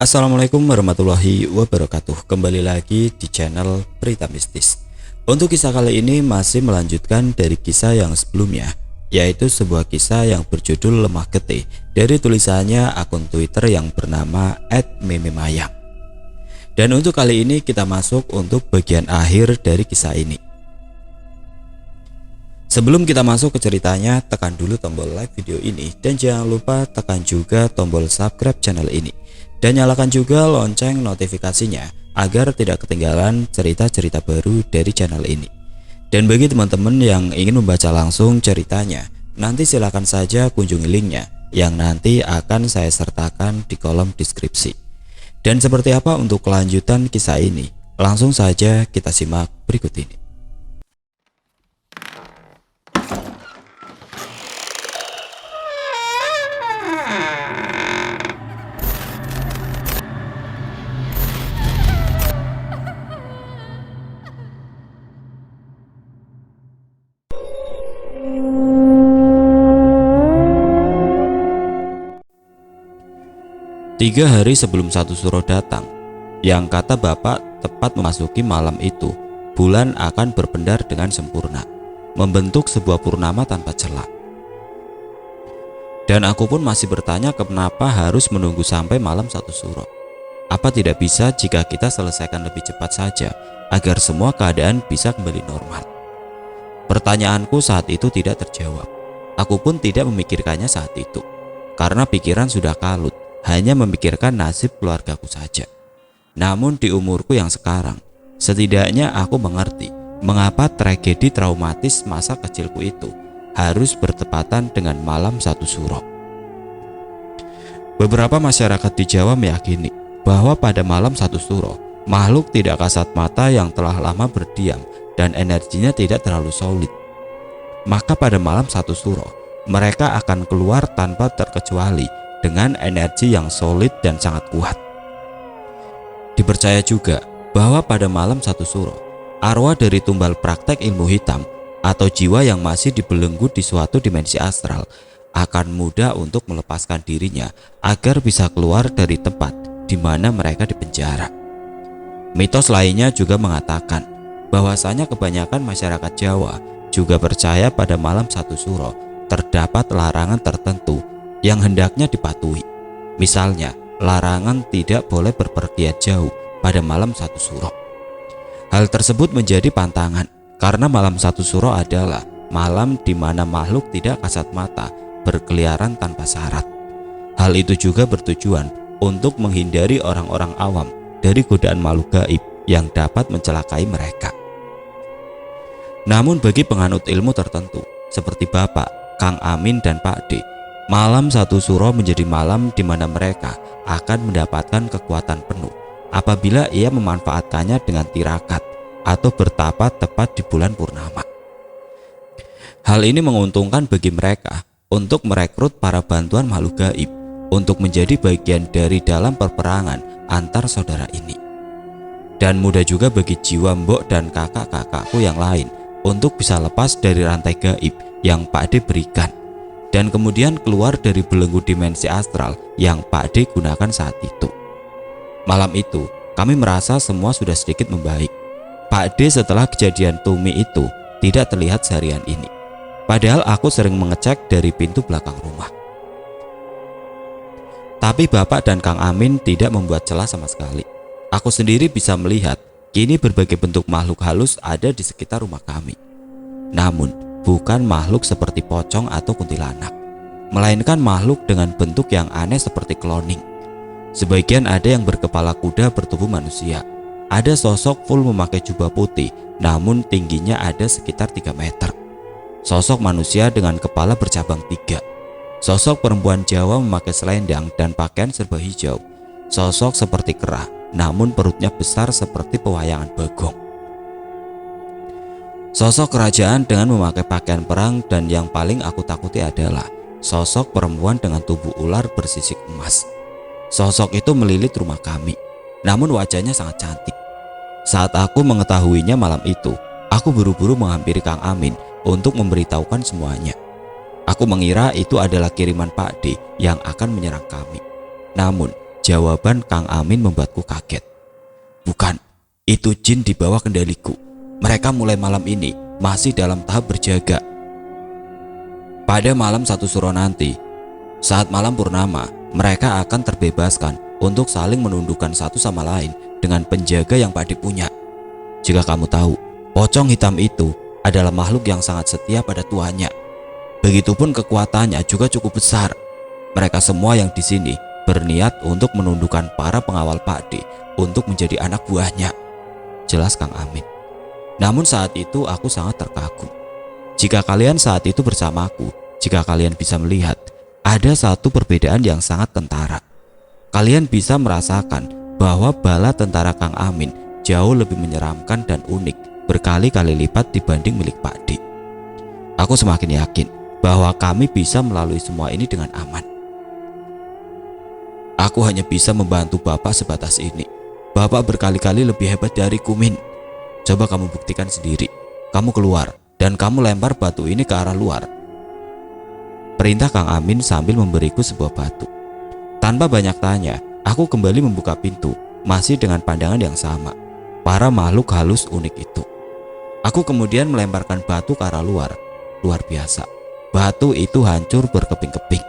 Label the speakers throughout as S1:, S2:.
S1: Assalamualaikum warahmatullahi wabarakatuh. Kembali lagi di channel Berita Mistis. Untuk kisah kali ini masih melanjutkan dari kisah yang sebelumnya, yaitu sebuah kisah yang berjudul Lemah Getih dari tulisannya akun Twitter yang bernama @mememayang. Dan untuk kali ini kita masuk untuk bagian akhir dari kisah ini. Sebelum kita masuk ke ceritanya, tekan dulu tombol like video ini dan jangan lupa tekan juga tombol subscribe channel ini. Dan nyalakan juga lonceng notifikasinya agar tidak ketinggalan cerita-cerita baru dari channel ini. Dan bagi teman-teman yang ingin membaca langsung ceritanya, nanti silakan saja kunjungi linknya yang nanti akan saya sertakan di kolom deskripsi. Dan seperti apa untuk kelanjutan kisah ini? Langsung saja kita simak berikut ini. 3 hari sebelum satu suro datang, yang kata bapak tepat memasuki malam itu, bulan akan berpendar dengan sempurna, membentuk sebuah purnama tanpa celah. Dan aku pun masih bertanya kenapa harus menunggu sampai malam satu suro. Apa tidak bisa jika kita selesaikan lebih cepat saja, agar semua keadaan bisa kembali normal? Pertanyaanku saat itu tidak terjawab. Aku pun tidak memikirkannya saat itu, karena pikiran sudah kalut, hanya memikirkan nasib keluargaku saja. Namun di umurku yang sekarang, setidaknya aku mengerti mengapa tragedi traumatis masa kecilku itu harus bertepatan dengan malam satu suro. Beberapa masyarakat di Jawa meyakini bahwa pada malam satu suro, makhluk tidak kasat mata yang telah lama berdiam dan energinya tidak terlalu solid. Maka pada malam satu suro, mereka akan keluar tanpa terkecuali dengan energi yang solid dan sangat kuat. Dipercaya juga bahwa pada malam satu suro, arwah dari tumbal praktek ilmu hitam atau jiwa yang masih dibelenggu di suatu dimensi astral akan mudah untuk melepaskan dirinya agar bisa keluar dari tempat di mana mereka dipenjara. Mitos lainnya juga mengatakan bahwasanya kebanyakan masyarakat Jawa juga percaya pada malam satu suro terdapat larangan tertentu yang hendaknya dipatuhi. Misalnya, larangan tidak boleh berpergian jauh pada malam satu suro. Hal tersebut menjadi pantangan karena malam satu suro adalah malam di mana makhluk tidak kasat mata berkeliaran tanpa syarat. Hal itu juga bertujuan untuk menghindari orang-orang awam dari godaan makhluk gaib yang dapat mencelakai mereka. Namun bagi penganut ilmu tertentu seperti Bapak, Kang Amin dan Pak D, malam satu suro menjadi malam di mana mereka akan mendapatkan kekuatan penuh apabila ia memanfaatkannya dengan tirakat atau bertapa tepat di bulan purnama. Hal ini menguntungkan bagi mereka untuk merekrut para bantuan makhluk gaib untuk menjadi bagian dari dalam perperangan antar saudara ini. Dan mudah juga bagi jiwa mbok dan kakak-kakakku yang lain untuk bisa lepas dari rantai gaib yang Pak D berikan dan kemudian keluar dari belenggu dimensi astral yang Pak D gunakan saat itu. Malam itu, kami merasa semua sudah sedikit membaik. Pak D setelah kejadian Tumi itu tidak terlihat seharian ini. Padahal aku sering mengecek dari pintu belakang rumah. Tapi Bapak dan Kang Amin tidak membuat celah sama sekali. Aku sendiri bisa melihat kini berbagai bentuk makhluk halus ada di sekitar rumah kami. Namun, bukan makhluk seperti pocong atau kuntilanak, melainkan makhluk dengan bentuk yang aneh seperti cloning. Sebagian ada yang berkepala kuda bertubuh manusia. Ada sosok full memakai jubah putih, namun tingginya ada sekitar 3 meter. Sosok manusia dengan kepala bercabang 3. Sosok perempuan Jawa memakai selendang dan pakaian serba hijau. Sosok seperti kera, namun perutnya besar seperti pewayangan bagong. Sosok kerajaan dengan memakai pakaian perang, dan yang paling aku takuti adalah sosok perempuan dengan tubuh ular bersisik emas. Sosok itu melilit rumah kami, namun wajahnya sangat cantik. Saat aku mengetahuinya malam itu, aku buru-buru menghampiri Kang Amin untuk memberitahukan semuanya. Aku mengira itu adalah kiriman Pak D yang akan menyerang kami. Namun Jawaban Kang Amin membuatku kaget. Bukan, itu jin di bawah kendaliku. Mereka mulai malam ini masih dalam tahap berjaga. Pada malam 1 suro nanti, saat malam purnama, mereka akan terbebaskan untuk saling menundukkan satu sama lain dengan penjaga yang Pakde punya. Jika kamu tahu, pocong hitam itu adalah makhluk yang sangat setia pada tuannya. Begitupun kekuatannya juga cukup besar. Mereka semua yang di sini berniat untuk menundukkan para pengawal Pakde untuk menjadi anak buahnya, jelas Kang Amin. Namun saat itu aku sangat terkagum. Jika kalian saat itu bersamaku, jika kalian bisa melihat, ada satu perbedaan yang sangat kentara. Kalian bisa merasakan bahwa bala tentara Kang Amin jauh lebih menyeramkan dan unik berkali-kali lipat dibanding milik Pakde. Aku semakin yakin bahwa kami bisa melalui semua ini dengan aman. Aku hanya bisa membantu Bapak sebatas ini. Bapak berkali-kali lebih hebat dariku, Min. Coba kamu buktikan sendiri. Kamu keluar dan kamu lempar batu ini ke arah luar, perintah Kang Amin sambil memberiku sebuah batu. Tanpa banyak tanya, aku kembali membuka pintu, masih dengan pandangan yang sama, para makhluk halus unik itu. Aku kemudian melemparkan batu ke arah luar. Luar biasa, batu itu hancur berkeping-keping.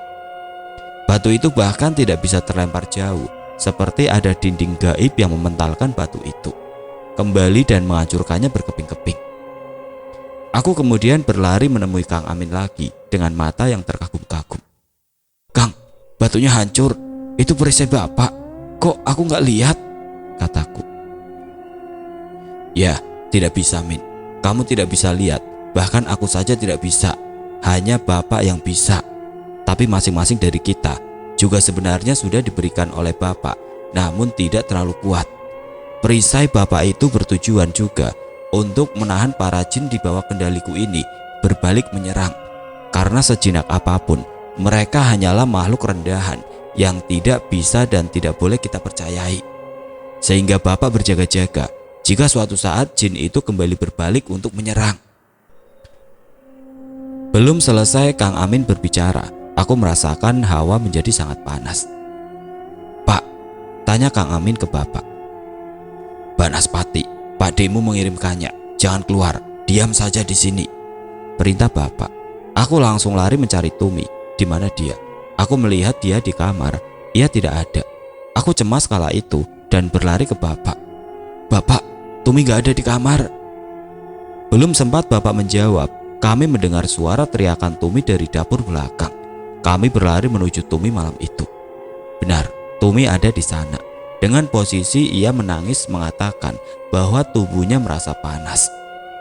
S1: Batu itu bahkan tidak bisa terlempar jauh, seperti ada dinding gaib yang mementalkan batu itu kembali dan menghancurkannya berkeping-keping. Aku kemudian berlari menemui Kang Amin lagi dengan mata yang terkagum-kagum. Kang, batunya hancur. Itu perisai Bapak. Kok aku nggak lihat? Kataku. Ya, tidak bisa, Min. Kamu tidak bisa lihat. Bahkan aku saja tidak bisa. Hanya Bapak yang bisa. Tapi masing-masing dari kita juga sebenarnya sudah diberikan oleh Bapak, namun tidak terlalu kuat. Perisai Bapak itu bertujuan juga untuk menahan para jin di bawah kendaliku ini berbalik menyerang. Karena sejinak apapun, mereka hanyalah makhluk rendahan yang tidak bisa dan tidak boleh kita percayai. Sehingga Bapak berjaga-jaga jika suatu saat jin itu kembali berbalik untuk menyerang. Belum selesai Kang Amin berbicara, aku merasakan hawa menjadi sangat panas. Pak, tanya Kang Amin ke Bapak. Banaspati, Pakdemu mengirimkannya. Jangan keluar, diam saja di sini, perintah Bapak. Aku langsung lari mencari Tumi. Di mana dia? Aku melihat dia di kamar. Ia tidak ada. Aku cemas kala itu dan berlari ke Bapak. Bapak, Tumi gak ada di kamar. Belum sempat Bapak menjawab, kami mendengar suara teriakan Tumi dari dapur belakang. Kami berlari menuju Tumi malam itu. Benar, Tumi ada di sana. Dengan posisi ia menangis mengatakan bahwa tubuhnya merasa panas,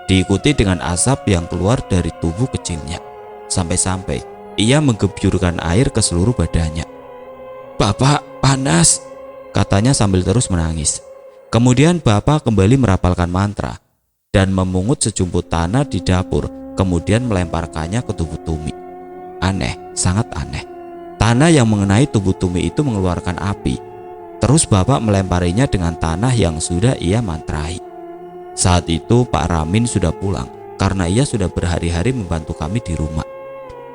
S1: diikuti dengan asap yang keluar dari tubuh kecilnya. Sampai-sampai ia menggebyurkan air ke seluruh badannya. Bapak, panas, katanya sambil terus menangis. Kemudian Bapak kembali merapalkan mantra dan memungut sejumput tanah di dapur, kemudian melemparkannya ke tubuh Tumi. Aneh, sangat aneh. Tanah yang mengenai tubuh Tumi itu mengeluarkan api. Terus Bapak melemparinya dengan tanah yang sudah ia mantrai. Saat itu Pak Ramin sudah pulang karena ia sudah berhari-hari membantu kami di rumah.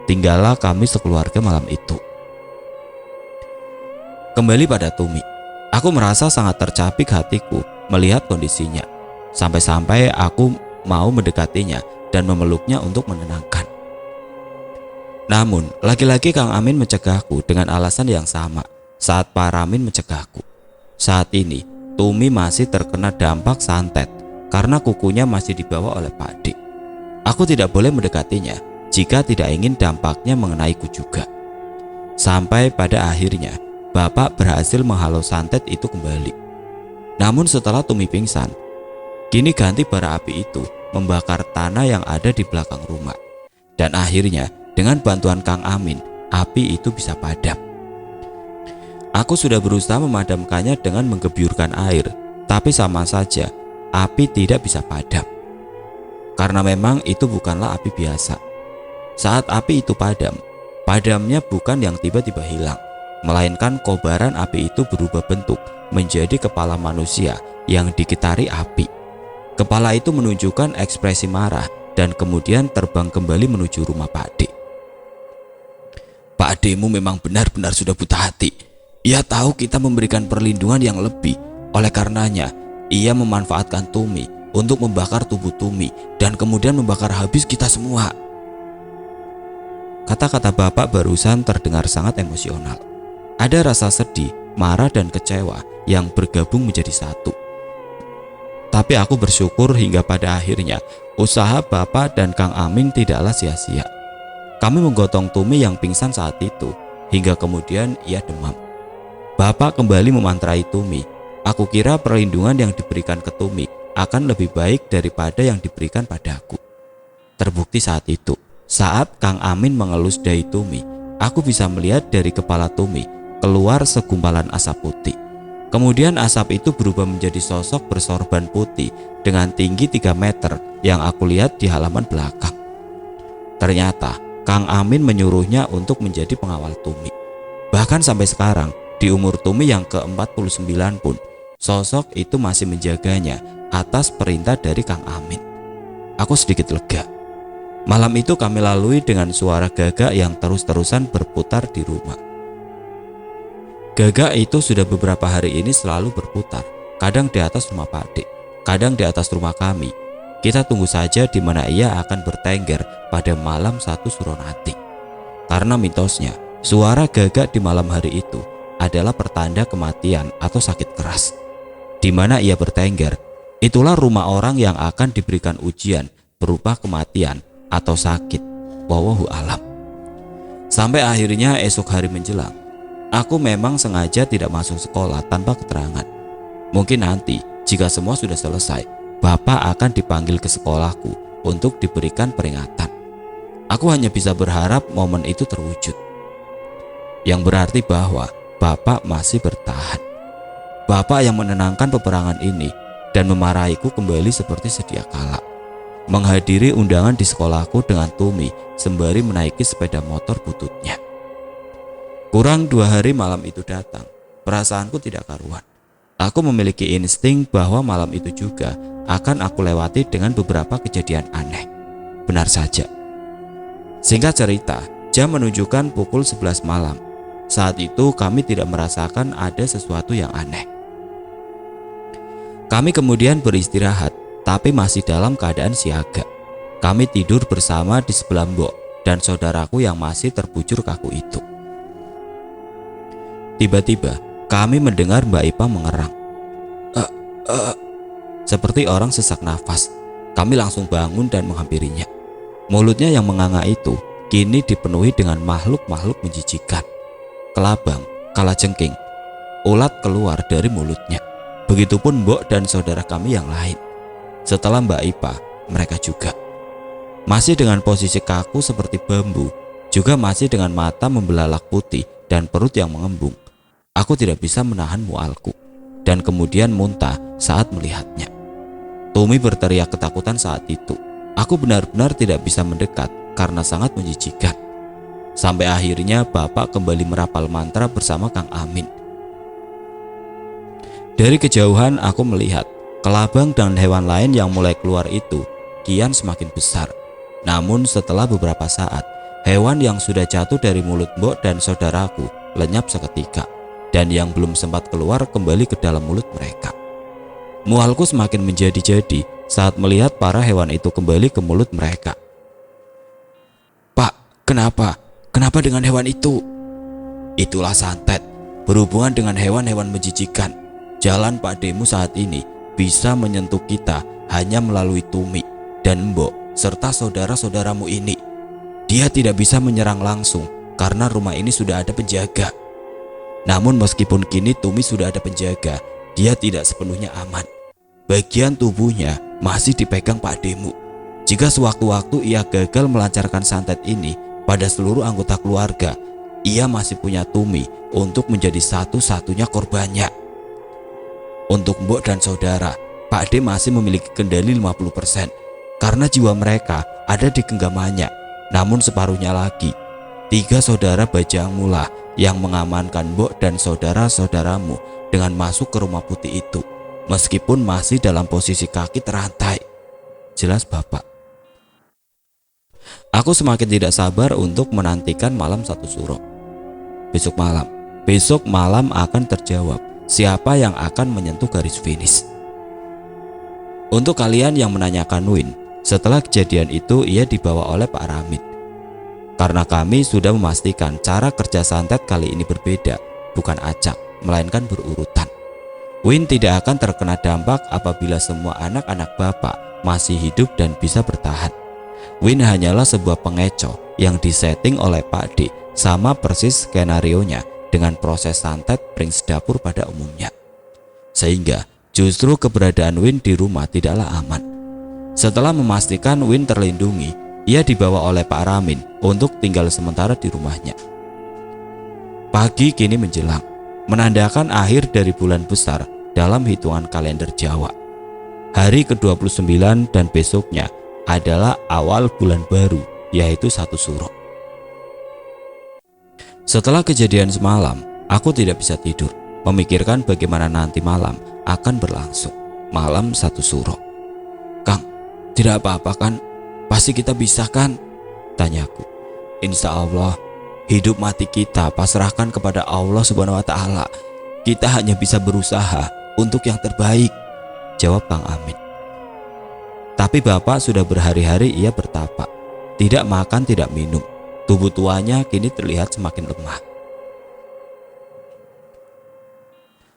S1: Tinggallah kami sekeluarga malam itu. Kembali pada Tumi, aku merasa sangat tercapik hatiku melihat kondisinya. Sampai-sampai aku mau mendekatinya dan memeluknya untuk menenangkan. Namun, lagi-lagi Kang Amin mencegahku dengan alasan yang sama saat Pak Ramin mencegahku. Saat ini, Tumi masih terkena dampak santet karena kukunya masih dibawa oleh Pakde. Aku tidak boleh mendekatinya jika tidak ingin dampaknya mengenaiku juga. Sampai pada akhirnya, Bapak berhasil menghalau santet itu kembali. Namun setelah Tumi pingsan, kini ganti bara api itu membakar tanah yang ada di belakang rumah. Dan akhirnya, dengan bantuan Kang Amin, api itu bisa padam. Aku sudah berusaha memadamkannya dengan menggebyurkan air, tapi sama saja api tidak bisa padam. Karena memang itu bukanlah api biasa. Saat api itu padam, padamnya bukan yang tiba-tiba hilang, melainkan kobaran api itu berubah bentuk menjadi kepala manusia yang dikitari api. Kepala itu menunjukkan ekspresi marah dan kemudian terbang kembali menuju rumah Pakde. Pakdemu memang benar-benar sudah buta hati. Ia tahu kita memberikan perlindungan yang lebih. Oleh karenanya, ia memanfaatkan Tumi untuk membakar tubuh Tumi dan kemudian membakar habis kita semua. Kata-kata bapak barusan terdengar sangat emosional. Ada rasa sedih, marah dan kecewa yang bergabung menjadi satu. Tapi aku bersyukur hingga pada akhirnya usaha bapak dan Kang Amin tidaklah sia-sia. Kami menggotong Tumi yang pingsan saat itu hingga kemudian ia demam. Bapak kembali memantrai Tumi. Aku kira perlindungan yang diberikan ke Tumi akan lebih baik daripada yang diberikan padaku. Terbukti saat itu, saat Kang Amin mengelus dahi Tumi, aku bisa melihat dari kepala Tumi keluar segumpalan asap putih. Kemudian asap itu berubah menjadi sosok bersorban putih dengan tinggi 3 meter yang aku lihat di halaman belakang. Ternyata Kang Amin menyuruhnya untuk menjadi pengawal Tumi. Bahkan sampai sekarang, di umur Tumi yang ke-49 pun, sosok itu masih menjaganya atas perintah dari Kang Amin. Aku sedikit lega. Malam itu kami lalui dengan suara gagak yang terus-terusan berputar di rumah. Gagak itu sudah beberapa hari ini selalu berputar, kadang di atas rumah Pak Dik, kadang di atas rumah kami. Kita tunggu saja di mana ia akan bertengger pada malam 1 Suro nanti. Karena mitosnya, suara gagak di malam hari itu adalah pertanda kematian atau sakit keras. Di mana ia bertengger, itulah rumah orang yang akan diberikan ujian berupa kematian atau sakit. Wallahu alam. Sampai akhirnya esok hari menjelang, aku memang sengaja tidak masuk sekolah tanpa keterangan. Mungkin nanti jika semua sudah selesai, bapak akan dipanggil ke sekolahku untuk diberikan peringatan. Aku hanya bisa berharap momen itu terwujud. Yang berarti bahwa bapak masih bertahan. Bapak yang menenangkan peperangan ini dan memarahiku kembali seperti sedia kala. Menghadiri undangan di sekolahku dengan Tumi sembari menaiki sepeda motor bututnya. Kurang 2 hari malam itu datang, perasaanku tidak karuan. Aku memiliki insting bahwa malam itu juga akan aku lewati dengan beberapa kejadian aneh. Benar saja. Singkat cerita, jam menunjukkan pukul 11 malam. Saat itu kami tidak merasakan ada sesuatu yang aneh. Kami kemudian beristirahat, tapi masih dalam keadaan siaga. Kami tidur bersama di sebelah Mbok dan saudaraku yang masih terbujur kaku itu. Tiba-tiba kami mendengar Mbak Ipa mengerang. Seperti orang sesak nafas. Kami langsung bangun dan menghampirinya. Mulutnya yang menganga itu kini dipenuhi dengan makhluk-makhluk menjijikan. Kelabang, kalajengking, ulat keluar dari mulutnya. Begitupun Mbok dan saudara kami yang lain. Setelah Mbak Ipa, mereka juga. Masih dengan posisi kaku seperti bambu, juga masih dengan mata membelalak putih dan perut yang mengembung. Aku tidak bisa menahan mualku dan kemudian muntah saat melihatnya. Tumi berteriak ketakutan saat itu. Aku benar-benar tidak bisa mendekat karena sangat menjijikan. Sampai akhirnya bapak kembali merapal mantra bersama Kang Amin. Dari kejauhan aku melihat kelabang dan hewan lain yang mulai keluar itu kian semakin besar. Namun setelah beberapa saat, hewan yang sudah jatuh dari mulut Mbok dan saudaraku lenyap seketika, dan yang belum sempat keluar kembali ke dalam mulut mereka. Mualku semakin menjadi-jadi saat melihat para hewan itu kembali ke mulut mereka. Pak, kenapa? Kenapa dengan hewan itu? Itulah santet, berhubungan dengan hewan-hewan menjijikan. Jalan Pak Demu saat ini bisa menyentuh kita hanya melalui Tumi dan Mbok serta saudara-saudaramu ini. Dia tidak bisa menyerang langsung karena rumah ini sudah ada penjaga. Namun meskipun kini Tumi sudah ada penjaga, dia tidak sepenuhnya aman. Bagian tubuhnya masih dipegang Pak Demu. Jika sewaktu-waktu ia gagal melancarkan santet ini pada seluruh anggota keluarga, ia masih punya Tumi untuk menjadi satu-satunya korbannya. Untuk Mbok dan saudara, Pak D masih memiliki kendali 50% karena jiwa mereka ada di genggamannya. Namun separuhnya lagi, 3 saudara Bajangmu lah yang mengamankan Mbok dan saudara-saudaramu dengan masuk ke rumah putih itu, meskipun masih dalam posisi kaki terantai. Jelas Bapak. Aku semakin tidak sabar untuk menantikan malam 1 Suro. Besok malam, besok malam akan terjawab siapa yang akan menyentuh garis finish. Untuk kalian yang menanyakan Win, setelah kejadian itu ia dibawa oleh Pak Ramid. Karena kami sudah memastikan cara kerja santet kali ini berbeda, bukan acak, melainkan berurutan. Win tidak akan terkena dampak apabila semua anak-anak Bapak masih hidup dan bisa bertahan. Win hanyalah sebuah pengecoh yang disetting oleh Pak D, sama persis skenarionya dengan proses santet Prince dapur pada umumnya. Sehingga justru keberadaan Win di rumah tidaklah aman. Setelah memastikan Win terlindungi, ia dibawa oleh Pak Ramin untuk tinggal sementara di rumahnya. Pagi kini menjelang, menandakan akhir dari bulan besar dalam hitungan kalender Jawa. Hari ke-29 dan besoknya adalah awal bulan baru, yaitu 1 Suro. Setelah kejadian semalam, aku tidak bisa tidur, memikirkan bagaimana nanti malam akan berlangsung. Malam 1 Suro. Kang, tidak apa-apa kan? Pasti kita bisa kan? Tanyaku. Insya Allah, hidup mati kita pasrahkan kepada Allah Subhanahu wa Ta'ala. Kita hanya bisa berusaha untuk yang terbaik, jawab Kang Amin. Tapi Bapak sudah berhari-hari ia bertapa, tidak makan tidak minum. Tubuh tuanya kini terlihat semakin lemah.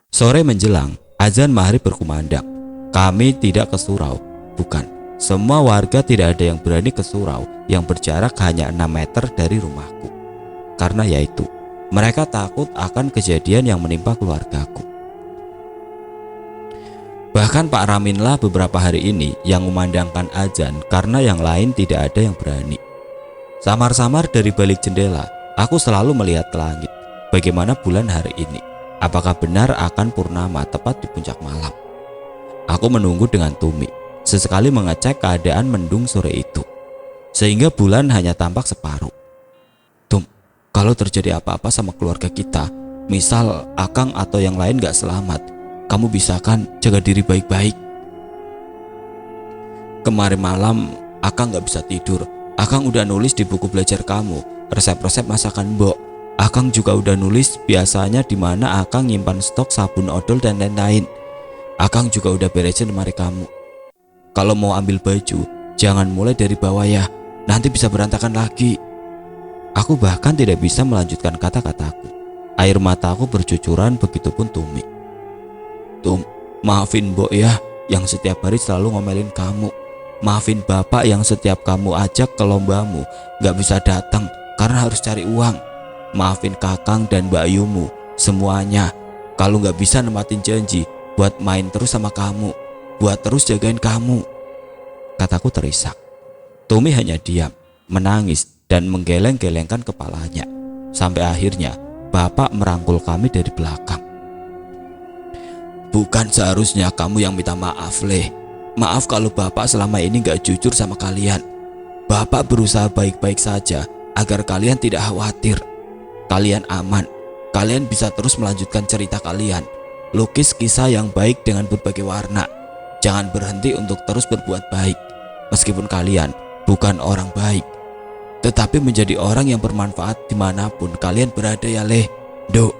S1: Sore menjelang, azan maghrib berkumandang. Kami tidak ke surau, bukan. Semua warga tidak ada yang berani ke surau yang berjarak hanya 6 meter dari rumahku. Karena yaitu, mereka takut akan kejadian yang menimpa keluargaku. Bahkan Pak Raminlah beberapa hari ini yang memandangkan azan karena yang lain tidak ada yang berani. Samar-samar dari balik jendela, aku selalu melihat ke langit. Bagaimana bulan hari ini? Apakah benar akan purnama tepat di puncak malam? Aku menunggu dengan Tumi, sesekali mengecek keadaan mendung sore itu. Sehingga bulan hanya tampak separuh. Tum, kalau terjadi apa-apa sama keluarga kita, misal Akang atau yang lain gak selamat, kamu bisa kan jaga diri baik-baik? Kemarin malam Akang gak bisa tidur. Akang udah nulis di buku belajar kamu resep-resep masakan Mbok. Akang juga udah nulis biasanya di mana Akang nyimpan stok sabun odol dan lain-lain. Akang juga udah beresin lemari kamu. Kalau mau ambil baju, jangan mulai dari bawah ya, nanti bisa berantakan lagi. Aku bahkan tidak bisa melanjutkan kata-kataku. Air mataku bercucuran, begitupun Tumi. Tum, maafin Mbok ya yang setiap hari selalu ngomelin kamu. Maafin Bapak yang setiap kamu ajak ke lombamu gak bisa datang karena harus cari uang. Maafin Kakang dan Mbak Yumu semuanya kalau gak bisa nempatin janji buat main terus sama kamu, buat terus jagain kamu. Kataku terisak. Tumi hanya diam, menangis dan menggeleng-gelengkan kepalanya. Sampai akhirnya Bapak merangkul kami dari belakang. Bukan seharusnya kamu yang minta maaf, Leh. Maaf kalau Bapak selama ini gak jujur sama kalian. Bapak berusaha baik-baik saja agar kalian tidak khawatir. Kalian aman. Kalian bisa terus melanjutkan cerita kalian. Lukis kisah yang baik dengan berbagai warna. Jangan berhenti untuk terus berbuat baik. Meskipun kalian bukan orang baik, tetapi menjadi orang yang bermanfaat dimanapun kalian berada ya, Leh. Dok,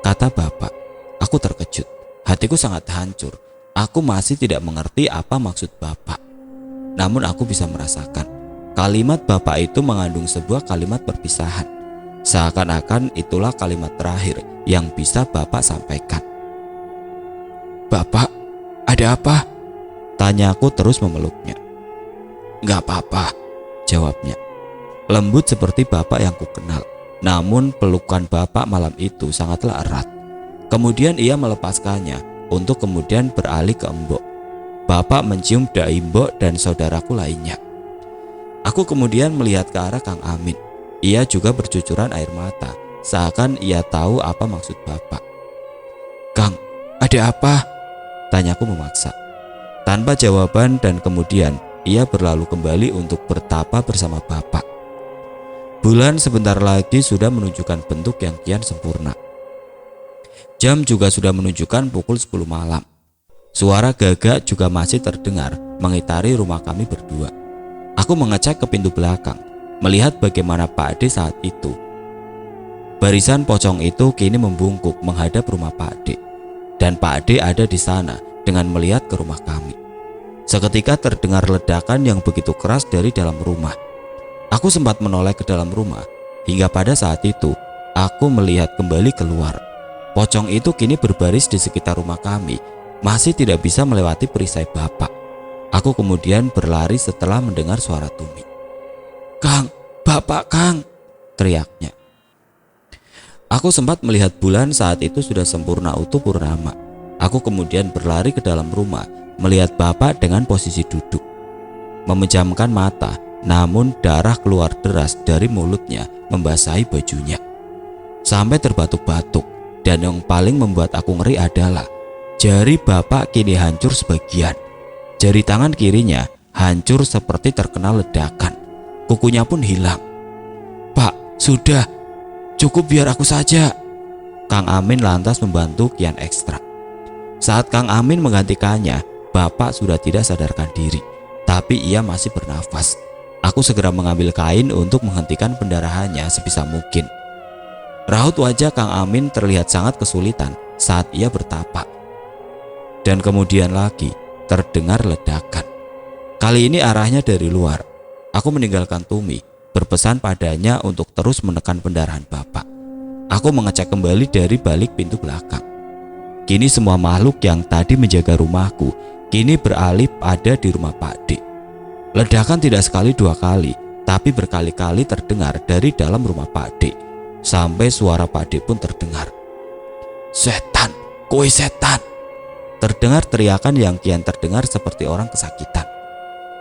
S1: kata Bapak. Aku terkejut. Hatiku sangat hancur. Aku masih tidak mengerti apa maksud Bapak. Namun aku bisa merasakan kalimat Bapak itu mengandung sebuah kalimat perpisahan. Seakan-akan itulah kalimat terakhir yang bisa Bapak sampaikan. Bapak, ada apa? Tanyaku terus memeluknya. Gak apa-apa, jawabnya. Lembut seperti Bapak yang kukenal. Namun pelukan Bapak malam itu sangatlah erat. Kemudian ia melepaskannya untuk kemudian beralih ke Mbok. Bapak mencium dahi Mbok dan saudaraku lainnya. Aku kemudian melihat ke arah Kang Amin. Ia juga bercucuran air mata, seakan ia tahu apa maksud Bapak. Kang, ada apa? Tanyaku memaksa. Tanpa jawaban dan kemudian ia berlalu kembali untuk bertapa bersama Bapak. Bulan sebentar lagi sudah menunjukkan bentuk yang kian sempurna. Jam juga sudah menunjukkan pukul 10 malam. Suara gagak juga masih terdengar mengitari rumah kami berdua. Aku mengecek ke pintu belakang, melihat bagaimana Pak Ade saat itu. Barisan pocong itu kini membungkuk menghadap rumah Pak D. Dan Pak D ada di sana dengan melihat ke rumah kami. Seketika terdengar ledakan yang begitu keras dari dalam rumah. Aku sempat menoleh ke dalam rumah. Hingga pada saat itu aku melihat kembali keluar. Pocong itu kini berbaris di sekitar rumah kami, masih tidak bisa melewati perisai Bapak. Aku kemudian berlari setelah mendengar suara Tumi. "Kang, Bapak Kang!" teriaknya. Aku sempat melihat bulan saat itu sudah sempurna utuh purnama. Aku kemudian berlari ke dalam rumah, melihat Bapak dengan posisi duduk, memejamkan mata, namun darah keluar deras dari mulutnya membasahi bajunya sampai terbatuk-batuk. Dan yang paling membuat aku ngeri adalah jari Bapak kini hancur sebagian. Jari tangan kirinya hancur seperti terkena ledakan. Kukunya pun hilang. "Pak, sudah, cukup, biar aku saja." Kang Amin lantas membantu kian ekstra. Saat Kang Amin menggantikannya, Bapak sudah tidak sadarkan diri, tapi ia masih bernafas. Aku segera mengambil kain untuk menghentikan pendarahannya sebisa mungkin. Raut wajah Kang Amin terlihat sangat kesulitan saat ia bertapak. Dan kemudian lagi terdengar ledakan. Kali ini arahnya dari luar. Aku meninggalkan Tumi, berpesan padanya untuk terus menekan pendarahan Bapak. Aku mengecek kembali dari balik pintu belakang. Kini semua makhluk yang tadi menjaga rumahku kini beralih ada di rumah Pak D. Ledakan tidak sekali dua kali, tapi berkali-kali terdengar dari dalam rumah Pak D. Sampai suara Pak D pun terdengar. "Setan, kowe setan!" Terdengar teriakan yang kian terdengar seperti orang kesakitan.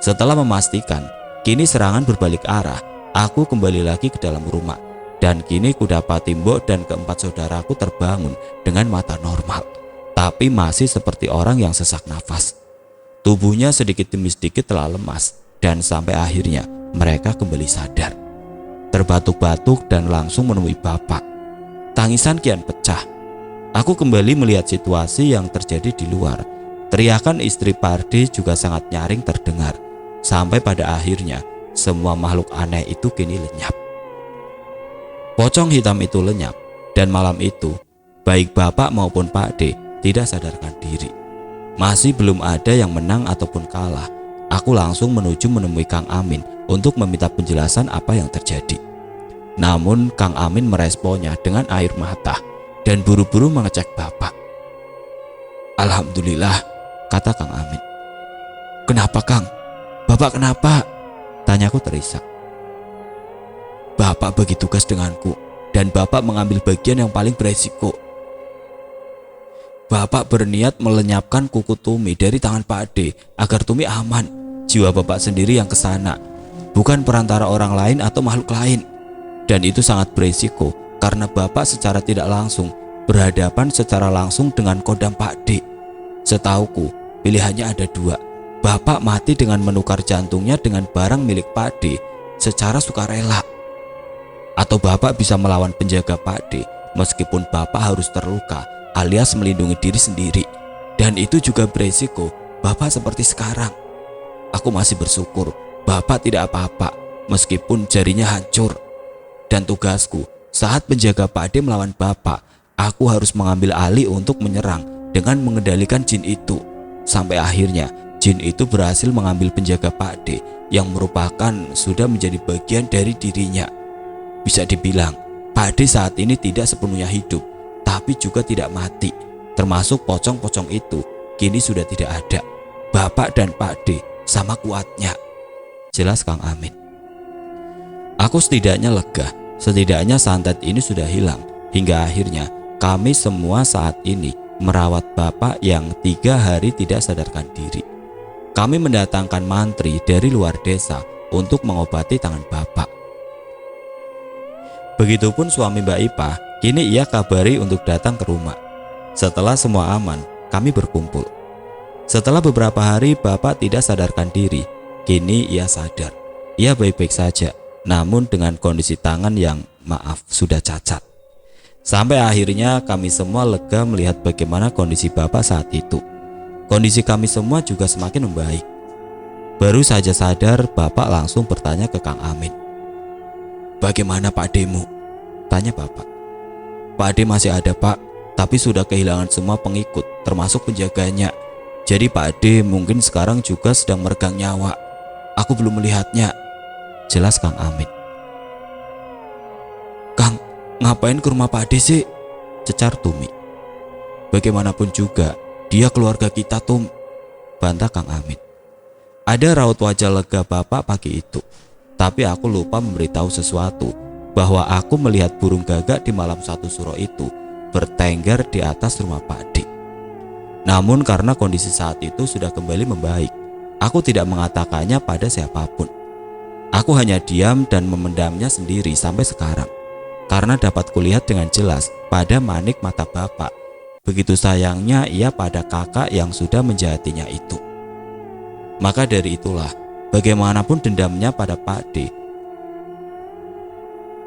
S1: Setelah memastikan kini serangan berbalik arah, aku kembali lagi ke dalam rumah. Dan kini kudapati Mbok dan keempat saudaraku terbangun dengan mata normal, tapi masih seperti orang yang sesak nafas. Tubuhnya sedikit demi sedikit telah lemas, dan sampai akhirnya mereka kembali sadar, terbatuk-batuk dan langsung menemui Bapak. Tangisan kian pecah. Aku kembali melihat situasi yang terjadi di luar. Teriakan istri Pardi juga sangat nyaring terdengar. Sampai pada akhirnya semua makhluk aneh itu kini lenyap. Pocong hitam itu lenyap, dan malam itu baik Bapak maupun Pak D tidak sadarkan diri. Masih belum ada yang menang ataupun kalah. Aku langsung menemui Kang Amin untuk meminta penjelasan apa yang terjadi. Namun Kang Amin meresponnya dengan air mata dan buru-buru mengecek Bapak. "Alhamdulillah," kata Kang Amin. "Kenapa Kang? Bapak kenapa?" tanyaku terisak. "Bapak bagi tugas denganku, dan Bapak mengambil bagian yang paling beresiko. Bapak berniat melenyapkan kuku Tumi dari tangan Pak D agar Tumi aman. Jiwa Bapak sendiri yang kesana, bukan perantara orang lain atau makhluk lain. Dan itu sangat beresiko karena Bapak secara tidak langsung berhadapan secara langsung dengan kodam Pak D. Setauku pilihannya ada dua. Bapak mati dengan menukar jantungnya dengan barang milik Pak D secara sukarela, atau Bapak bisa melawan penjaga Pak D meskipun Bapak harus terluka alias melindungi diri sendiri. Dan itu juga beresiko Bapak seperti sekarang. Aku masih bersyukur Bapak tidak apa-apa meskipun jarinya hancur. Dan tugasku saat penjaga Pak D melawan Bapak, aku harus mengambil alih untuk menyerang dengan mengendalikan jin itu. Sampai akhirnya jin itu berhasil mengambil penjaga Pak D yang merupakan sudah menjadi bagian dari dirinya. Bisa dibilang Pak D saat ini tidak sepenuhnya hidup, tapi juga tidak mati. Termasuk pocong-pocong itu kini sudah tidak ada. Bapak dan Pak D sama kuatnya, jelas Kang Amin. Aku setidaknya lega. Setidaknya santet ini sudah hilang. Hingga akhirnya kami semua saat ini merawat Bapak yang 3 hari tidak sadarkan diri. Kami mendatangkan mantri dari luar desa untuk mengobati tangan Bapak. Begitupun suami Mbak Ipa, kini ia kabari untuk datang ke rumah. Setelah semua aman, kami berkumpul. Setelah beberapa hari Bapak tidak sadarkan diri, kini ia sadar. Ia baik-baik saja, namun dengan kondisi tangan yang maaf sudah cacat. Sampai akhirnya kami semua lega melihat bagaimana kondisi Bapak saat itu. Kondisi kami semua juga semakin membaik. Baru saja sadar, Bapak langsung bertanya ke Kang Amin. "Bagaimana Pak Demu?" tanya Bapak. Pak Ade masih ada Pak, tapi sudah kehilangan semua pengikut, termasuk penjaganya. Jadi Pak Ade mungkin sekarang juga sedang meregang nyawa. Aku belum melihatnya, jelas Kang Amin. Kang, ngapain ke rumah Pak Ade sih? Cecar Tumi. Bagaimanapun juga, dia keluarga kita Tum, bantah Kang Amin. Ada raut wajah lega bapak pagi itu, tapi aku lupa memberitahu sesuatu, bahwa aku melihat burung gagak di malam 1 Suro itu bertengger di atas rumah Pak Ade. Namun karena kondisi saat itu sudah kembali membaik, aku tidak mengatakannya pada siapapun. Aku hanya diam dan memendamnya sendiri sampai sekarang, karena dapat kulihat dengan jelas pada manik mata bapak begitu sayangnya ia pada kakak yang sudah menjahatinya itu. Maka dari itulah, bagaimanapun dendamnya pada Pak Ade,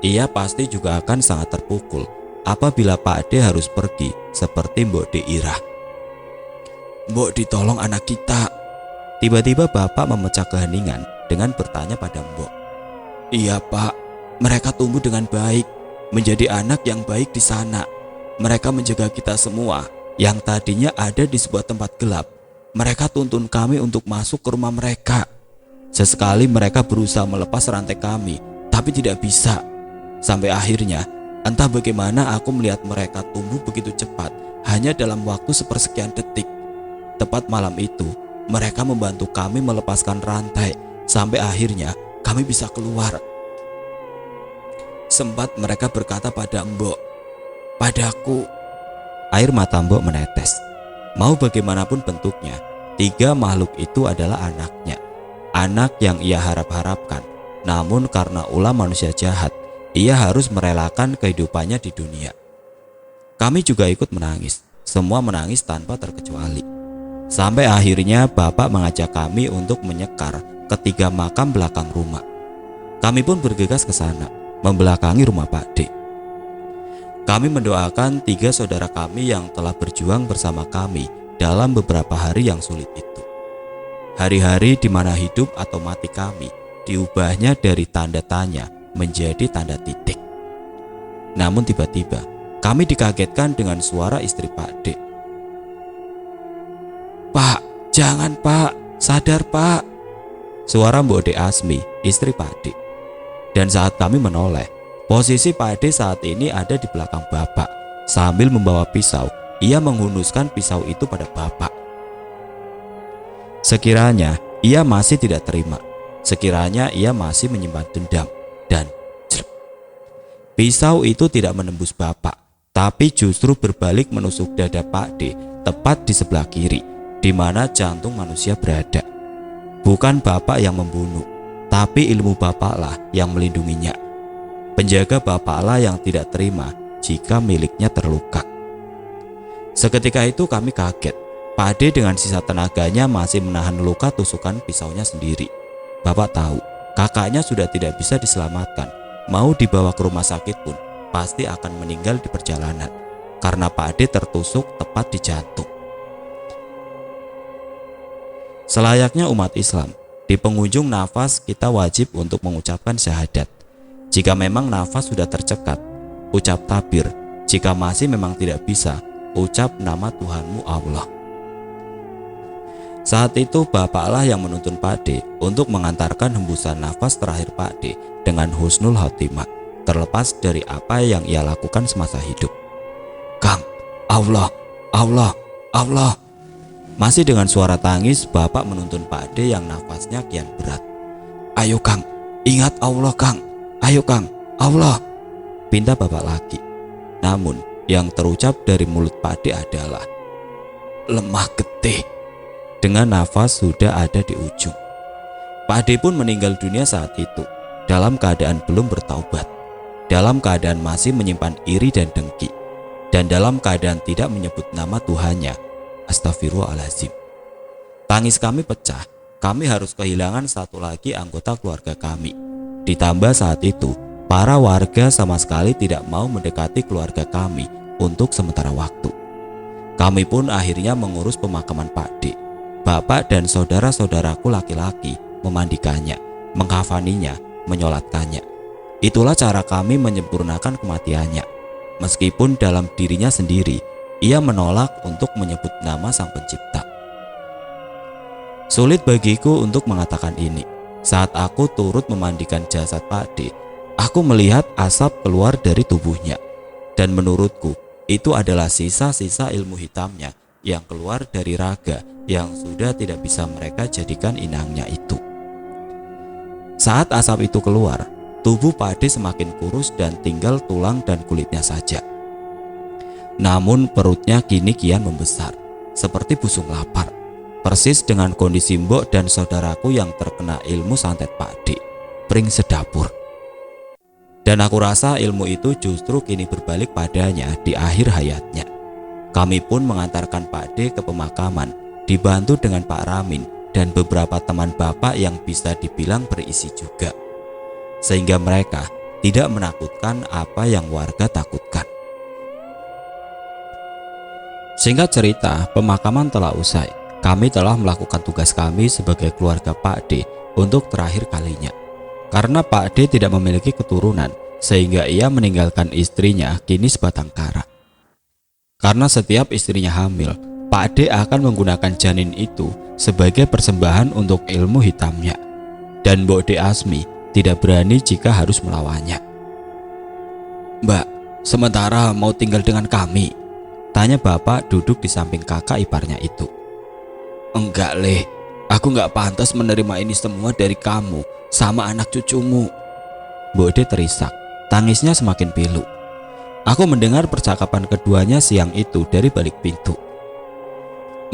S1: ia pasti juga akan sangat terpukul apabila Pak Ade harus pergi seperti Mbok De Irah. Mbok ditolong anak kita. Tiba-tiba bapak memecah keheningan dengan bertanya pada Mbok. Iya Pak, mereka tumbuh dengan baik, menjadi anak yang baik di sana. Mereka menjaga kita semua yang tadinya ada di sebuah tempat gelap. Mereka tuntun kami untuk masuk ke rumah mereka. Sesekali mereka berusaha melepas rantai kami, tapi tidak bisa. Sampai akhirnya, entah bagaimana aku melihat mereka tumbuh begitu cepat hanya dalam waktu sepersekian detik. Tepat malam itu, mereka membantu kami melepaskan rantai sampai akhirnya kami bisa keluar. Sempat mereka berkata pada Mbok, padaku. Air mata Mbok menetes. Mau bagaimanapun bentuknya, 3 makhluk itu adalah anaknya. Anak yang ia harap-harapkan. Namun karena ulah manusia jahat, ia harus merelakan kehidupannya di dunia. Kami juga ikut menangis. Semua menangis tanpa terkecuali. Sampai akhirnya bapak mengajak kami untuk menyekar ketiga makam belakang rumah. Kami pun bergegas ke sana, membelakangi rumah Pak Ade. Kami mendoakan 3 saudara kami yang telah berjuang bersama kami dalam beberapa hari yang sulit itu. Hari-hari di mana hidup atau mati kami diubahnya dari tanda tanya menjadi tanda titik. Namun tiba-tiba kami dikagetkan dengan suara istri Pak Ade. Pak, jangan Pak, sadar Pak. Suara Mbok De Asmi, istri Pak Ade. Dan saat kami menoleh, posisi Pak Ade saat ini ada di belakang bapak. Sambil membawa pisau, ia menghunuskan pisau itu pada bapak. Sekiranya ia masih tidak terima, sekiranya ia masih menyimpan dendam, dan pisau itu tidak menembus bapak, tapi justru berbalik menusuk dada Pak Ade tepat di sebelah kiri, di mana jantung manusia berada. Bukan bapak yang membunuh, tapi ilmu bapaklah yang melindunginya. Penjaga bapaklah yang tidak terima jika miliknya terluka. Seketika itu kami kaget. Pak Ade dengan sisa tenaganya masih menahan luka tusukan pisaunya sendiri. Bapak tahu kakaknya sudah tidak bisa diselamatkan. Mau dibawa ke rumah sakit pun pasti akan meninggal di perjalanan, karena Pak Ade tertusuk tepat di jantung. Selayaknya umat Islam, di penghujung nafas kita wajib untuk mengucapkan syahadat. Jika memang nafas sudah tercekat, ucap takbir. Jika masih memang tidak bisa, ucap nama Tuhanmu Allah. Saat itu bapaklah yang menuntun Pak Ade untuk mengantarkan hembusan nafas terakhir Pak Ade dengan husnul khotimah, terlepas dari apa yang ia lakukan semasa hidup. Kang, Allah, Allah, Allah. Masih dengan suara tangis, bapak menuntun Pak Ade yang nafasnya kian berat. Ayo Kang, ingat Allah Kang. Ayo Kang, Allah, pinta bapak lagi. Namun yang terucap dari mulut Pak Ade adalah lemah getih. Dengan nafas sudah ada di ujung. Pak Ade pun meninggal dunia saat itu, dalam keadaan belum bertaubat, dalam keadaan masih menyimpan iri dan dengki, dan dalam keadaan tidak menyebut nama Tuhannya. Astagfirullahaladzim. Tangis kami pecah. Kami harus kehilangan satu lagi anggota keluarga kami. Ditambah saat itu, para warga sama sekali tidak mau mendekati keluarga kami untuk sementara waktu. Kami pun akhirnya mengurus pemakaman Pak Ade. Bapak dan saudara-saudaraku laki-laki memandikannya, mengkafaninya, menyolatkannya. Itulah cara kami menyempurnakan kematiannya. meskipun dalam dirinya sendiri ia menolak untuk menyebut nama Sang Pencipta. Sulit bagiku untuk mengatakan ini. Saat aku turut memandikan jasad Pak D, aku melihat asap keluar dari tubuhnya. Dan menurutku, itu adalah sisa-sisa ilmu hitamnya yang keluar dari raga yang sudah tidak bisa mereka jadikan inangnya itu. Saat asap itu keluar, tubuh Pak D semakin kurus dan tinggal tulang dan kulitnya saja. Namun perutnya kini kian membesar, seperti busung lapar. Persis dengan kondisi mbok dan saudaraku yang terkena ilmu santet Pak D, pring sedapur. Dan aku rasa ilmu itu justru kini berbalik padanya di akhir hayatnya. Kami pun mengantarkan Pak D ke pemakaman, dibantu dengan Pak Ramin dan beberapa teman bapak yang bisa dibilang berisi juga. Sehingga mereka tidak menakutkan apa yang warga takutkan. Singkat cerita, pemakaman telah usai. Kami telah melakukan tugas kami sebagai keluarga Pak D untuk terakhir kalinya. Karena Pak D tidak memiliki keturunan, sehingga ia meninggalkan istrinya kini sebatang kara. Karena setiap istrinya hamil, Pak D akan menggunakan janin itu sebagai persembahan untuk ilmu hitamnya. Dan Mbok D Asmi tidak berani jika harus melawannya. "Mbak, sementara mau tinggal dengan kami?" tanya bapak duduk di samping kakak iparnya itu. "Enggak, Leh. Aku enggak pantas menerima ini semua dari kamu sama anak cucumu." Mbok D terisak, tangisnya semakin pilu. Aku mendengar percakapan keduanya siang itu dari balik pintu.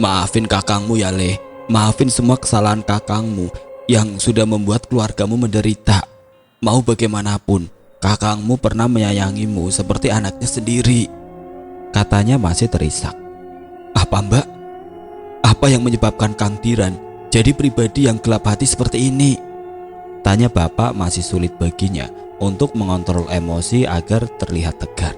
S1: "Maafin kakangmu ya, Leh. Maafin semua kesalahan kakangmu yang sudah membuat keluargamu menderita. Mau bagaimanapun, kakangmu pernah menyayangimu seperti anaknya sendiri," katanya masih terisak. "Apa, Mbak? Apa yang menyebabkan Kang Diran jadi pribadi yang gelap hati seperti ini?" tanya bapak masih sulit baginya untuk mengontrol emosi agar terlihat tegar.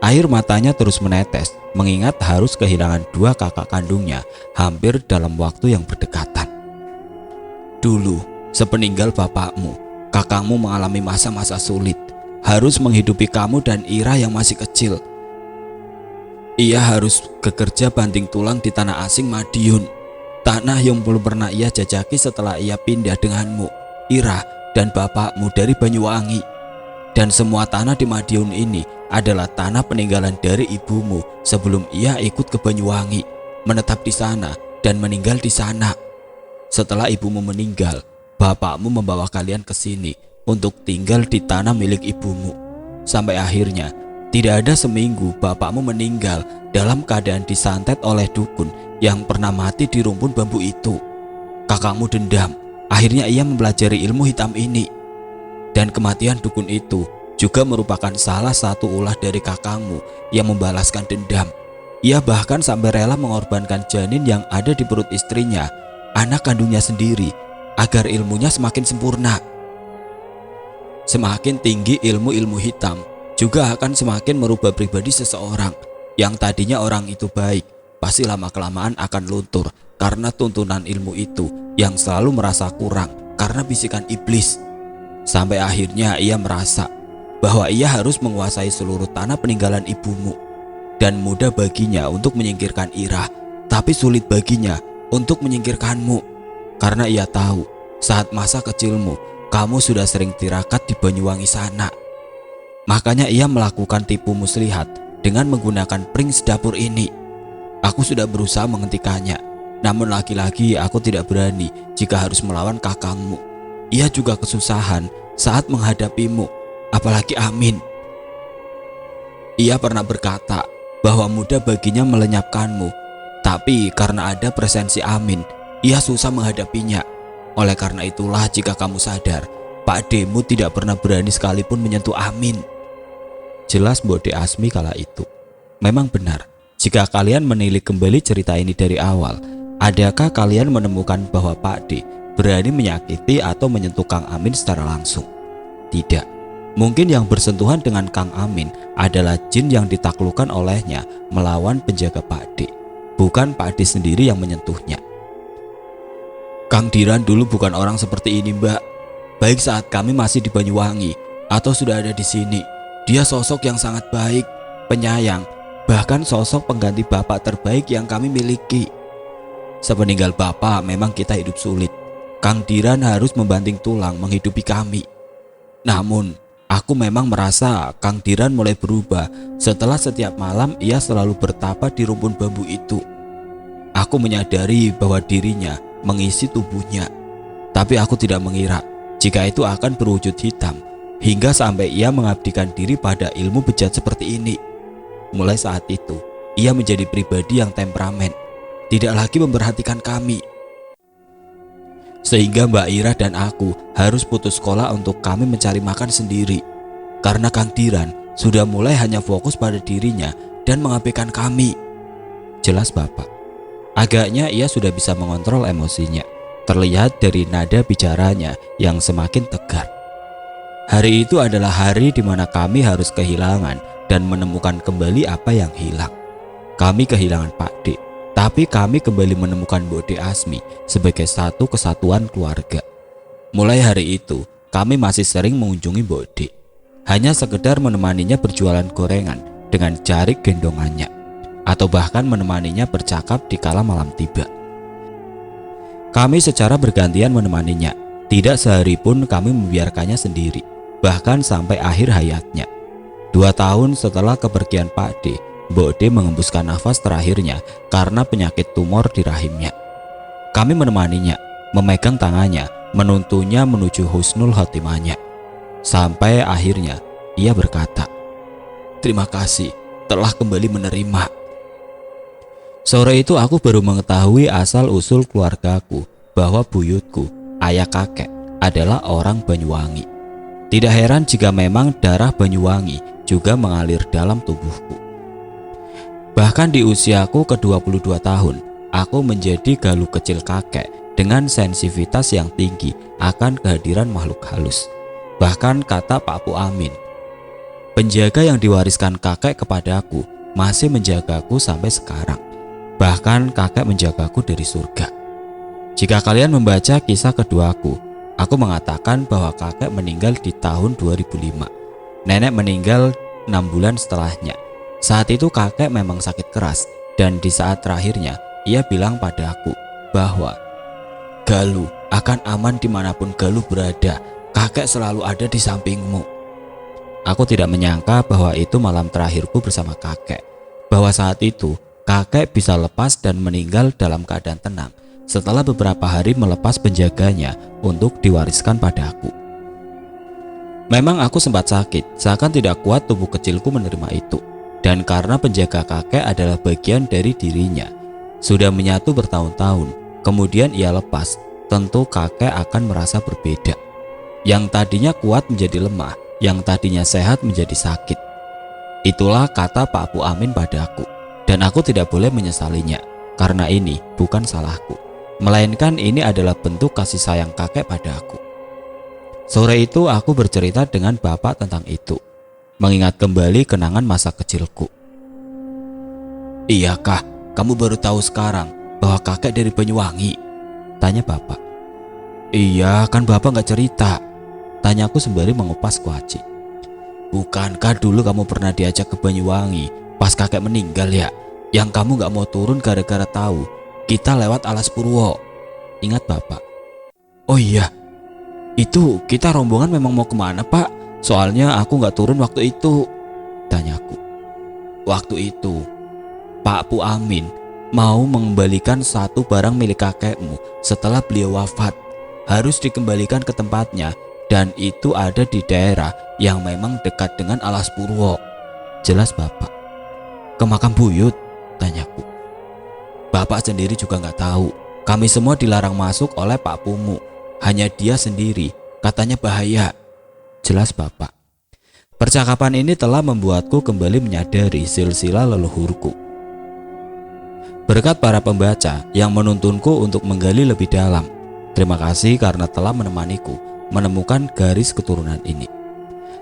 S1: Air matanya terus menetes mengingat harus kehilangan dua kakak kandungnya hampir dalam waktu yang berdekatan. "Dulu, sepeninggal bapakmu, kakangmu mengalami masa-masa sulit, harus menghidupi kamu dan Ira yang masih kecil. Ia harus bekerja banting tulang di tanah asing Madiun, tanah yang belum pernah ia jajaki setelah ia pindah denganmu, Ira, dan bapakmu dari Banyuwangi. Dan semua tanah di Madiun ini adalah tanah peninggalan dari ibumu sebelum ia ikut ke Banyuwangi, menetap di sana dan meninggal di sana. Setelah ibumu meninggal, bapakmu membawa kalian ke sini untuk tinggal di tanah milik ibumu. Sampai akhirnya tidak ada seminggu bapakmu meninggal dalam keadaan disantet oleh dukun yang pernah mati di rumpun bambu itu. Kakakmu dendam, akhirnya ia mempelajari ilmu hitam ini. Dan kematian dukun itu juga merupakan salah satu ulah dari kakangmu yang membalaskan dendam. Ia bahkan sampai rela mengorbankan janin yang ada di perut istrinya, anak kandungnya sendiri, agar ilmunya semakin sempurna. Semakin tinggi ilmu-ilmu hitam, juga akan semakin merubah pribadi seseorang. Yang tadinya orang itu baik, pasti lama-kelamaan akan luntur karena tuntunan ilmu itu yang selalu merasa kurang karena bisikan iblis. Sampai akhirnya ia merasa bahwa ia harus menguasai seluruh tanah peninggalan ibumu. Dan mudah baginya untuk menyingkirkan Ira, tapi sulit baginya untuk menyingkirkanmu. Karena ia tahu saat masa kecilmu kamu sudah sering tirakat di Banyuwangi sana. Makanya ia melakukan tipu muslihat dengan menggunakan pring sedapur ini. Aku sudah berusaha menghentikannya, namun lagi-lagi aku tidak berani jika harus melawan kakangmu. Ia juga kesusahan saat menghadapimu, apalagi Amin. Ia pernah berkata bahwa mudah baginya melenyapkanmu, tapi karena ada presensi Amin, ia susah menghadapinya. Oleh karena itulah jika kamu sadar, Pak D-mu tidak pernah berani sekalipun menyentuh Amin. Jelas Mbok D Asmi kala itu. Memang benar, jika kalian menilik kembali cerita ini dari awal, adakah kalian menemukan bahwa Pak D berani menyakiti atau menyentuh Kang Amin secara langsung? Tidak. Mungkin yang bersentuhan dengan Kang Amin adalah jin yang ditaklukkan olehnya melawan penjaga Pak D, bukan Pak D sendiri yang menyentuhnya. Kang Diran dulu bukan orang seperti ini, Mbak. Baik saat kami masih di Banyuwangi atau sudah ada di sini, dia sosok yang sangat baik. penyayang, bahkan sosok pengganti bapak terbaik yang kami miliki. Sepeninggal bapak memang kita hidup sulit. Kang Diran harus membanting tulang menghidupi kami. Namun, aku memang merasa Kang Diran mulai berubah setelah setiap malam ia selalu bertapa di rumpun bambu itu. Aku menyadari bahwa dirinya mengisi tubuhnya, tapi aku tidak mengira jika itu akan berwujud hitam hingga sampai ia mengabdikan diri pada ilmu bejat seperti ini. Mulai saat itu, ia menjadi pribadi yang temperamen, tidak lagi memperhatikan kami. Sehingga Mbak Ira dan aku harus putus sekolah untuk kami mencari makan sendiri. Karena Kang Diran sudah mulai hanya fokus pada dirinya dan mengabaikan kami. Jelas Bapak. Agaknya ia sudah bisa mengontrol emosinya. Terlihat dari nada bicaranya yang semakin tegar. Hari itu adalah hari di mana kami harus kehilangan dan menemukan kembali apa yang hilang. Kami kehilangan Pak D, tapi kami kembali menemukan Bode Asmi sebagai satu kesatuan keluarga. Mulai hari itu, kami masih sering mengunjungi Bode, hanya sekedar menemaninya berjualan gorengan dengan jarik gendongannya, atau bahkan menemaninya bercakap di kala malam tiba. Kami secara bergantian menemaninya, tidak sehari pun kami membiarkannya sendiri, bahkan sampai akhir hayatnya. 2 tahun setelah kepergian Pak D, Bode mengembuskan nafas terakhirnya karena penyakit tumor di rahimnya. Kami menemaninya, memegang tangannya, menuntunnya menuju husnul khotimahnya. Sampai akhirnya ia berkata, "Terima kasih telah kembali menerima." Sore itu aku baru mengetahui asal-usul keluargaku bahwa buyutku, ayah kakek, adalah orang Banyuwangi. Tidak heran jika memang darah Banyuwangi juga mengalir dalam tubuhku. Bahkan di usiaku ke-22 tahun, aku menjadi galuh kecil kakek dengan sensitivitas yang tinggi akan kehadiran makhluk halus. Bahkan kata Pak Pu Amin, penjaga yang diwariskan kakek kepadaku masih menjagaku sampai sekarang. Bahkan kakek menjagaku dari surga. Jika kalian membaca kisah keduaku, aku mengatakan bahwa kakek meninggal di tahun 2005. Nenek meninggal 6 bulan setelahnya. Saat itu kakek memang sakit keras, dan di saat terakhirnya ia bilang padaku bahwa Galuh akan aman dimanapun Galuh berada, kakek selalu ada di sampingmu. Aku tidak menyangka bahwa itu malam terakhirku bersama kakek, bahwa saat itu kakek bisa lepas dan meninggal dalam keadaan tenang setelah beberapa hari melepas penjaganya untuk diwariskan padaku. Memang aku sempat sakit, seakan tidak kuat tubuh kecilku menerima itu. Dan karena penjaga kakek adalah bagian dari dirinya, sudah menyatu bertahun-tahun, kemudian ia lepas, tentu kakek akan merasa berbeda. Yang tadinya kuat menjadi lemah, yang tadinya sehat menjadi sakit. Itulah kata Pak Pu Amin padaku, dan aku tidak boleh menyesalinya, karena ini bukan salahku, melainkan ini adalah bentuk kasih sayang kakek padaku. Sore itu aku bercerita dengan bapak tentang itu, mengingat kembali kenangan masa kecilku. "Iyakah kamu baru tahu sekarang bahwa kakek dari Banyuwangi?" tanya bapak. "Iya, kan bapak gak cerita," tanyaku sembari mengupas kuaci. "Bukankah dulu kamu pernah diajak ke Banyuwangi pas kakek meninggal ya? Yang kamu gak mau turun gara-gara tahu kita lewat Alas Purwo," ingat bapak. "Oh iya, itu kita rombongan memang mau kemana pak? Soalnya aku gak turun waktu itu," tanyaku. "Waktu itu Pak Pu Amin mau mengembalikan satu barang milik kakekmu setelah beliau wafat. Harus dikembalikan ke tempatnya, dan itu ada di daerah yang memang dekat dengan Alas Purwo," jelas bapak. "Ke makam buyut?" tanyaku. "Bapak sendiri juga gak tahu. Kami semua dilarang masuk oleh Pak Pumu. Hanya dia sendiri, katanya bahaya," jelas bapak. Percakapan ini telah membuatku kembali menyadari silsilah leluhurku. Berkat para pembaca yang menuntunku untuk menggali lebih dalam. Terima kasih karena telah menemaniku menemukan garis keturunan ini.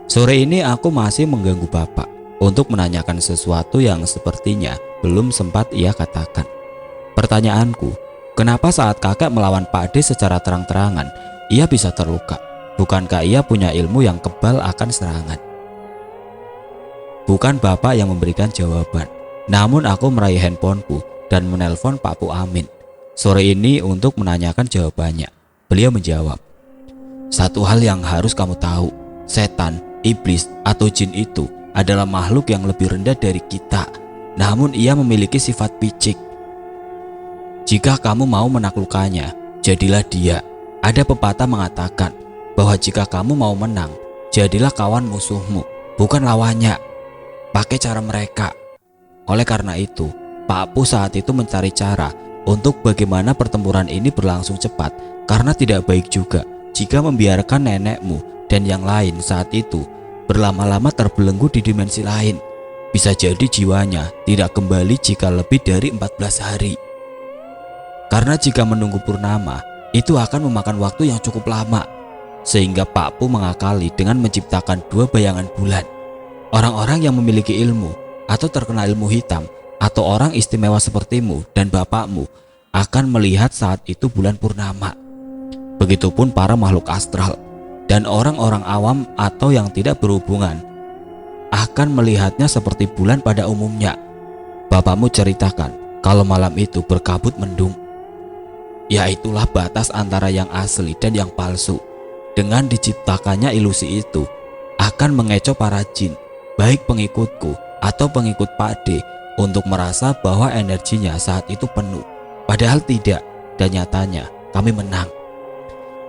S1: Sore ini aku masih mengganggu bapak untuk menanyakan sesuatu yang sepertinya belum sempat ia katakan. Pertanyaanku, kenapa saat kakek melawan Pak D secara terang-terangan, ia bisa terluka? Bukankah ia punya ilmu yang kebal akan serangan? Bukan bapak yang memberikan jawaban, namun aku meraih handphoneku dan menelpon Pak Pu Amin sore ini untuk menanyakan jawabannya. Beliau menjawab, "Satu hal yang harus kamu tahu, setan, iblis, atau jin itu adalah makhluk yang lebih rendah dari kita, namun ia memiliki sifat picik. Jika kamu mau menaklukkannya, jadilah dia. Ada pepatah mengatakan bahwa jika kamu mau menang, jadilah kawan musuhmu, bukan lawannya. Pakai cara mereka." Oleh karena itu, Pak Pu saat itu mencari cara untuk bagaimana pertempuran ini berlangsung cepat, karena tidak baik juga jika membiarkan nenekmu dan yang lain saat itu berlama-lama terbelenggu di dimensi lain. Bisa jadi jiwanya tidak kembali jika lebih dari 14 hari. Karena jika menunggu purnama, itu akan memakan waktu yang cukup lama. Sehingga Pak Pu mengakali dengan menciptakan 2 bayangan bulan. Orang-orang yang memiliki ilmu atau terkena ilmu hitam atau orang istimewa sepertimu dan bapakmu akan melihat saat itu bulan purnama. Begitupun para makhluk astral dan orang-orang awam atau yang tidak berhubungan akan melihatnya seperti bulan pada umumnya. Bapakmu ceritakan kalau malam itu berkabut mendung. Ya, itulah batas antara yang asli dan yang palsu. Dengan diciptakannya ilusi itu akan mengecoh para jin, baik pengikutku atau pengikut Pak D, untuk merasa bahwa energinya saat itu penuh. Padahal tidak, dan nyatanya kami menang.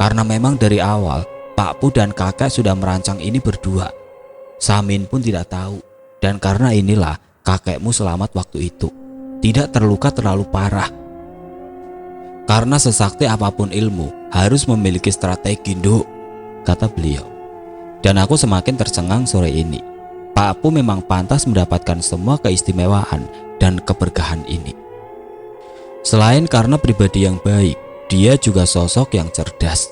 S1: Karena memang dari awal Pak Pu dan kakek sudah merancang ini berdua. Samin pun tidak tahu, dan karena inilah kakekmu selamat waktu itu, tidak terluka terlalu parah. Karena sesakti apapun ilmu harus memiliki strategi, Nduk, kata beliau. Dan aku semakin tercengang sore ini. Pak Pu memang pantas mendapatkan semua keistimewaan dan keberkahan ini. Selain karena pribadi yang baik, dia juga sosok yang cerdas.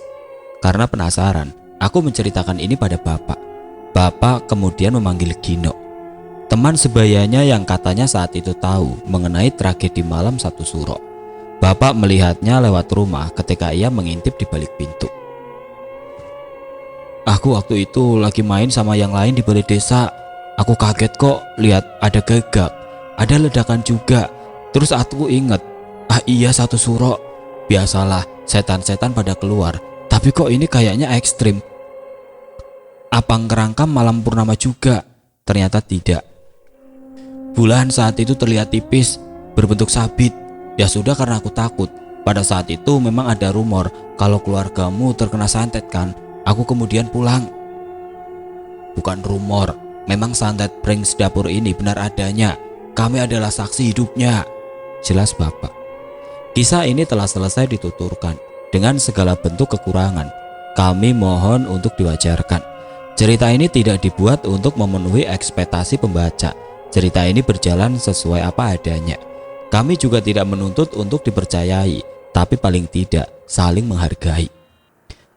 S1: Karena penasaran, aku menceritakan ini pada bapak. Bapak kemudian memanggil Gino, teman sebayanya yang katanya saat itu tahu mengenai tragedi malam 1 Suro. Bapak melihatnya lewat rumah ketika ia mengintip di balik pintu. "Aku waktu itu lagi main sama yang lain di balik desa. Aku kaget kok lihat ada gegak, ada ledakan juga. Terus aku inget, iya 1 Suro. Biasalah setan-setan pada keluar, tapi kok ini kayaknya ekstrim. Apa ngerangkam malam purnama juga?" Ternyata tidak. Bulan saat itu terlihat tipis, berbentuk sabit. Ya sudah, karena aku takut. Pada saat itu memang ada rumor kalau keluargamu terkena santet kan. Aku kemudian pulang. Bukan rumor, memang santet pranks dapur ini benar adanya. Kami adalah saksi hidupnya, jelas bapak. Kisah ini telah selesai dituturkan dengan segala bentuk kekurangan. Kami mohon untuk diwajarkan. Cerita ini tidak dibuat untuk memenuhi ekspektasi pembaca. Cerita ini berjalan sesuai apa adanya. Kami juga tidak menuntut untuk dipercayai, tapi paling tidak saling menghargai.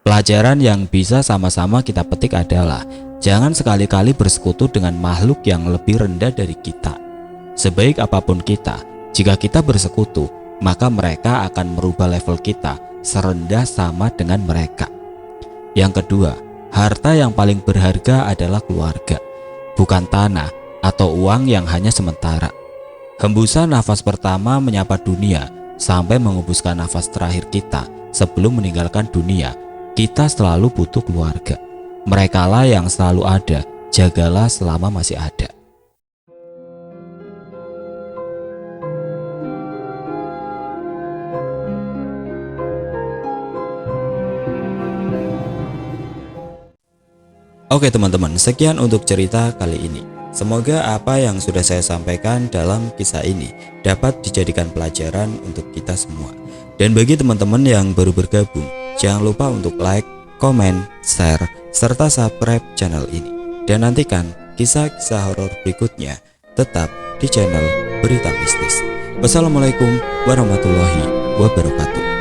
S1: Pelajaran yang bisa sama-sama kita petik adalah jangan sekali-kali bersekutu dengan makhluk yang lebih rendah dari kita. Sebaik apapun kita, jika kita bersekutu, maka mereka akan merubah level kita serendah sama dengan mereka. Yang kedua, harta yang paling berharga adalah keluarga, bukan tanah atau uang yang hanya sementara. Hembusan nafas pertama menyapa dunia sampai menghembuskan nafas terakhir kita sebelum meninggalkan dunia, kita selalu butuh keluarga. Merekalah yang selalu ada, jagalah selama masih ada. Oke teman-teman, sekian untuk cerita kali ini. Semoga apa yang sudah saya sampaikan dalam kisah ini dapat dijadikan pelajaran untuk kita semua. Dan bagi teman-teman yang baru bergabung, jangan lupa untuk like, komen, share, serta subscribe channel ini. Dan nantikan kisah-kisah horor berikutnya tetap di channel Berita Mistis. Wassalamualaikum warahmatullahi wabarakatuh.